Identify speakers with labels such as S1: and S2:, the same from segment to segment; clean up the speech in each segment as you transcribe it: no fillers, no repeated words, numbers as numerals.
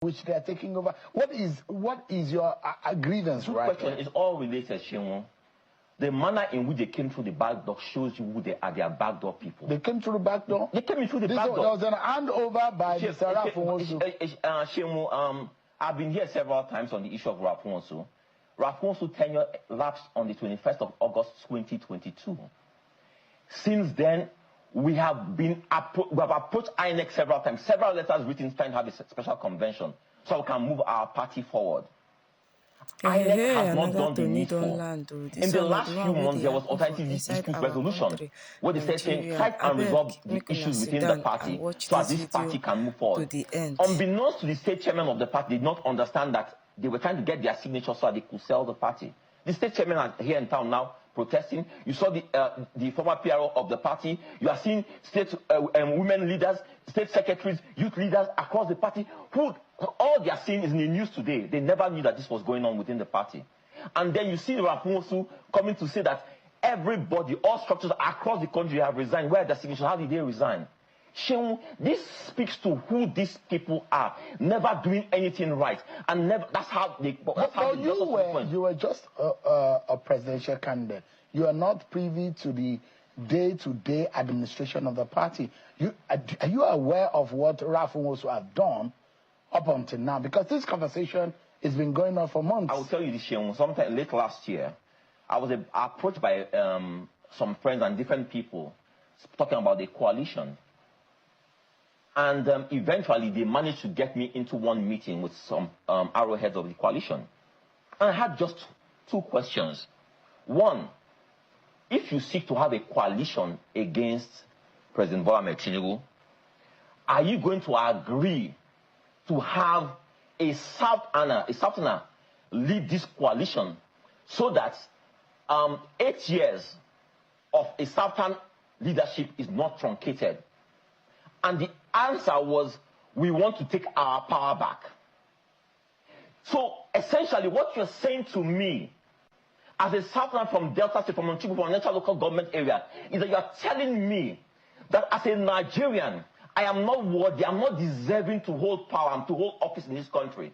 S1: which they are taking over. What is your grievance?
S2: Good
S1: right
S2: question. It's all related, Shenwo. The manner in which they came through the back door shows you who they are. They are backdoor people.
S1: They came through the back door?
S2: They came in through the back door.
S1: There was an handover by Mr. Rafonso.
S2: Shenwo, I've been here several times on the issue of Rafonso. Rafonso tenure lapsed on the 21st of August 2022. Since then, we have approached INEC several times, several letters written trying to have a special convention so we can move our party forward. INEC has not done the needful. In the last few months, there was alternative dispute resolution where they said, try and resolve the issues within the party so that this party can move forward. Unbeknownst to the state chairman of the party, did not understand that they were trying to get their signature so that they could sell the party. The state chairman are here in town now protesting. You saw the former PRO of the party. You are seeing state women leaders, state secretaries, youth leaders across the party who all they are seeing is in the news today. They never knew that this was going on within the party. And then you see Rafonso coming to say that everybody, all structures across the country have resigned. Where are the signatures? How did they resign? Sheung, this speaks to who these people are, never doing anything right, and never. That's how they.
S1: You were just a presidential candidate. You are not privy to the day-to-day administration of the party. Are you aware of what Rafonso have done up until now? Because this conversation has been going on for months.
S2: I will tell you this, Sheung. Sometime late last year, I was approached by some friends and different people talking about the coalition. And eventually, they managed to get me into one meeting with some arrowheads of the coalition. And I had just two questions. One, if you seek to have a coalition against President Bola Ahmed Tinubu, are you going to agree to have a Southerner lead this coalition so that 8 years of a Southern leadership is not truncated? And the answer was, we want to take our power back. So essentially what you're saying to me, as a Southerner from Delta State, from Kachikwu, from a natural local government area, is that you're telling me that as a Nigerian, I am not worthy, I'm not deserving to hold power and to hold office in this country.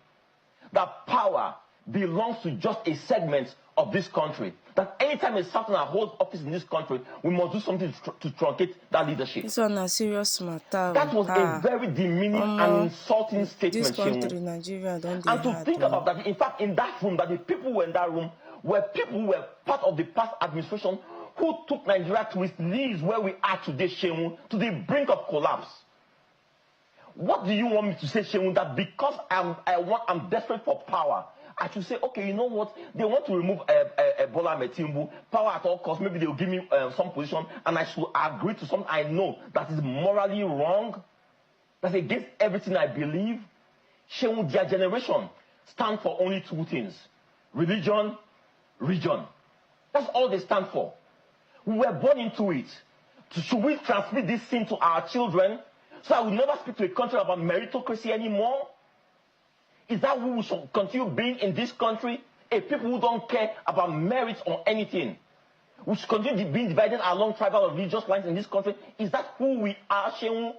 S2: That power belongs to just a segment of this country. That anytime a Southerner holds office in this country, we must do something to truncate that leadership.
S3: This one a serious matter.
S2: That was a very demeaning and insulting statement.
S3: This country, Nigeria, don't.
S2: And to think about that, in fact, in that room, that the people who were in that room were people who were part of the past administration who took Nigeria to its knees where we are today, Sheung, to the brink of collapse. What do you want me to say, Sheung? That because I'm desperate for power, I should say, okay, you know what? They want to remove Bola Ahmed Tinubu, power at all costs. Maybe they'll give me some position, and I should agree to something I know that is morally wrong, that's against everything I believe. Sheung, their generation stand for only two things: religion, region. That's all they stand for. We were born into it. Should we transmit this thing to our children so I will never speak to a country about meritocracy anymore? Is that who we should continue being in this country? A people who don't care about merits or anything. We should continue being divided along tribal or religious lines in this country. Is that who we are, Sheung?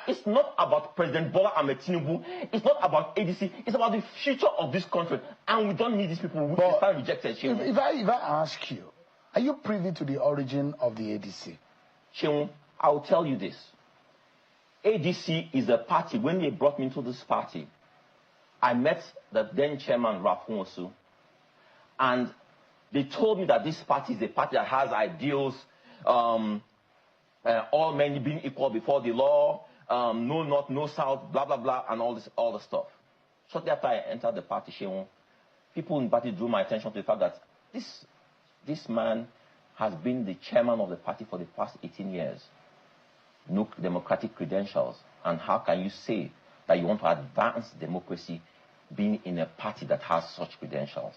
S2: It's not about President Bola Ahmed Tinubu. It's not about ADC. It's about the future of this country. And we don't need these people who stand rejected, Sheung.
S1: If I ask you, are you privy to the origin of the ADC?
S2: Sheung, I will tell you this. ADC is a party. When they brought me into this party, I met the then chairman, Rafonso, and they told me that this party is a party that has ideals, all men being equal before the law, no north, no south, blah, blah, blah, and all the stuff. Shortly after I entered the party, Sheung, people in the party drew my attention to the fact that this man has been the chairman of the party for the past 18 years. No democratic credentials. And how can you say that you want to advance democracy being in a party that has such credentials?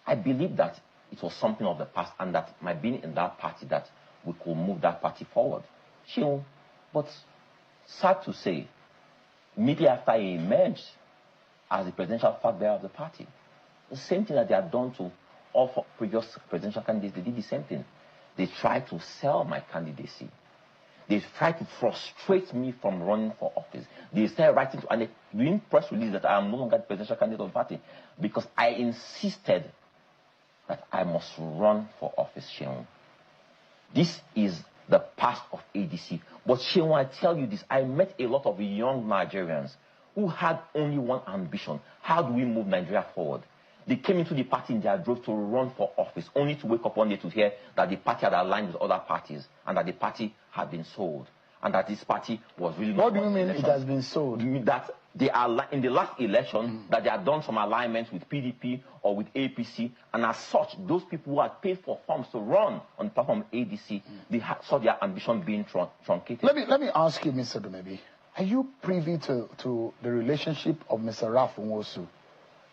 S2: I believe that it was something of the past, and that by being in that party that we could move that party forward. But sad to say, immediately after he emerged as the presidential flag bearer of the party, the same thing that they had done to all previous presidential candidates, they did the same thing. They tried to sell my candidacy. They tried to frustrate me from running for office. They started writing to, and doing press release that I am no longer the presidential candidate of the party because I insisted that I must run for office, Sheon. This is the past of ADC. But Sheon, I tell you this, I met a lot of young Nigerians who had only one ambition. How do we move Nigeria forward? They came into the party in their droves to run for office, only to wake up one day to hear that the party had aligned with other parties and that the party had been sold. And that this party was really not.
S1: What do you mean it has been sold?
S2: That they are in the last election that they had done some alignments with PDP or with APC, and as such, those people who had paid for forms to run on the platform ADC, they saw their ambition being truncated.
S1: Let me ask you, Mr. Dumebi, are you privy to the relationship of Mr. Ralph Nwosu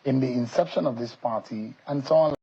S1: in the inception of this party and so on?